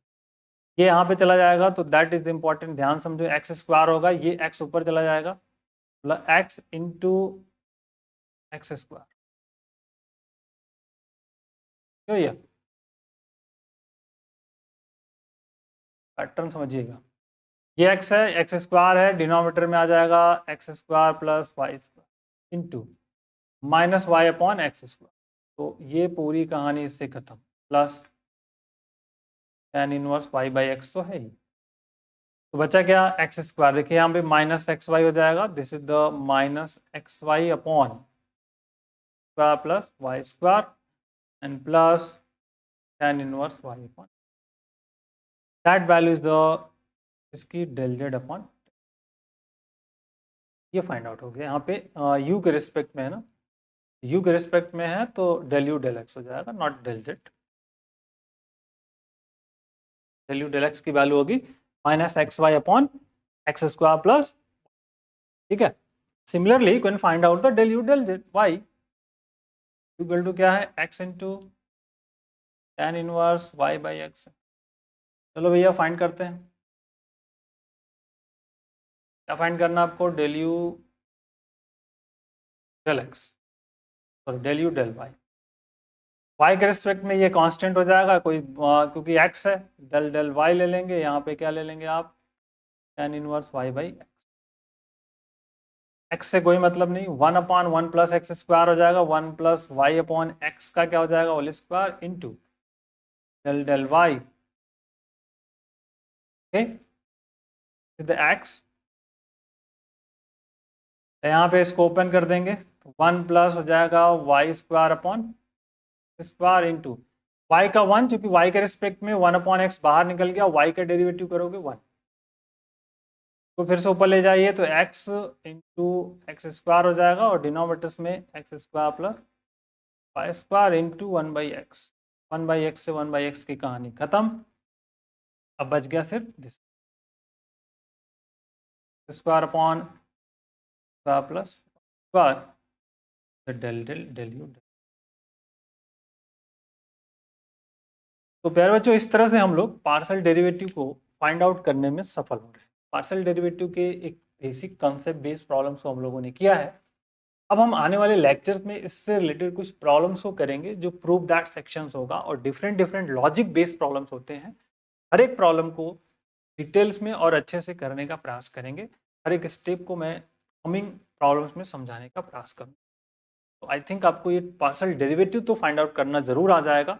ये यहाँ पे चला जाएगा, तो दैट इज इंपॉर्टेंट। ध्यान समझो, एक्स स्क्वायर होगा, ये एक्स ऊपर चला जाएगा, मतलब एक्स इंटू एक्स स्क्वायर। क्यों? ये पैटर्न समझिएगा, ये x है, एक्स स्क्वायर है, डिनोमिनेटर में आ जाएगा x square plus y square into minus y upon x square. तो ये पूरी कहानी इससे खत्म। Plus tan inverse y by x तो है ही, तो बचा क्या? X square. देखिए यहाँ पे माइनस एक्स वाई हो जाएगा, this is the minus x y upon square plus y square and plus tan inverse y upon that value is the इसकी डेल जेड अपॉन। ये फाइंड आउट हो गया। यहाँ पे यू के रिस्पेक्ट में है ना, यू के रिस्पेक्ट में है तो डेल यू डेल एक्स हो जाएगा, not del z. Del u del x की वैल्यू होगी minus x y upon x square plus. ठीक है, similarly you can find out the del u del z y equal to क्या है? X into tan inverse y by x. चलो भैया find करते हैं। क्या फाइंड करना आपको? डेल यू डेल एक्स और del u del y. Y के रिस्पेक्ट में ये कांस्टेंट हो जाएगा, कोई क्योंकि एक्स है, डेल डेल वाई ले लेंगे। यहाँ पे क्या ले लेंगे आप? tan inverse y by x से कोई मतलब नहीं, 1/1 प्लस एक्स स्क्वायर हो जाएगा, 1 प्लस वाई अपॉन एक्स का क्या हो जाएगा? Whole square into del del y x. यहाँ पे इसको ओपन कर देंगे, 1 प्लस हो जाएगा y square upon square into y का 1, क्योंकि वाई के रिस्पेक्ट में 1 अपॉन एक्स बाहर निकल गया, वाई का डेरिवेटिव करोगे 1, तो फिर से ऊपर ले जाइए तो x इंटू एक्स स्क्वायर हो जाएगा और डिनोमिनेटर्स में x square plus y square into 1/x। 1/x से 1/x की कहानी खत्म। अब बच गया सिर्फ this square upon square plus square del del del u. तो प्यारे बच्चों, इस तरह से हम लोग पार्शियल डेरिवेटिव को फाइंड आउट करने में सफल हो रहे हैं। पार्शियल डेरिवेटिव के एक बेसिक कंसेप्ट बेस्ड प्रॉब्लम्स को हम लोगों ने किया है। अब हम आने वाले लेक्चर्स में इससे रिलेटेड कुछ प्रॉब्लम्स को करेंगे जो प्रूव दैट सेक्शंस होगा, और different different logic based problems होते हैं। हर एक प्रॉब्लम को डिटेल्स में और अच्छे से करने का प्रयास करेंगे। हर एक स्टेप को मैं कमिंग प्रॉब्लम्स में समझाने का प्रयास करूँ। तो आई थिंक आपको ये पार्शियल डेरिवेटिव तो फाइंड आउट करना ज़रूर आ जाएगा।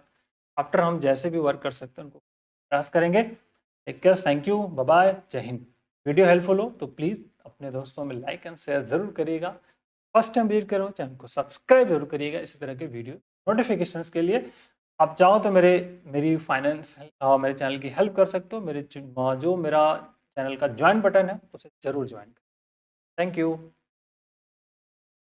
आफ्टर हम जैसे भी वर्क कर सकते हैं उनको प्रयास करेंगे। Take care, thank you, bye bye, जय हिंद। वीडियो हेल्पफुल हो तो प्लीज़ अपने दोस्तों में लाइक एंड शेयर ज़रूर करिएगा। फर्स्ट टाइम विजिट करो चैनल को सब्सक्राइब जरूर करिएगा इसी तरह के वीडियो नोटिफिकेशंस के लिए। आप चाहो तो मेरी फाइनेंस मेरे चैनल की हेल्प कर सकते हो। जो मेरा चैनल का ज्वाइन बटन है उसे ज़रूर ज्वाइन करें। Thank you.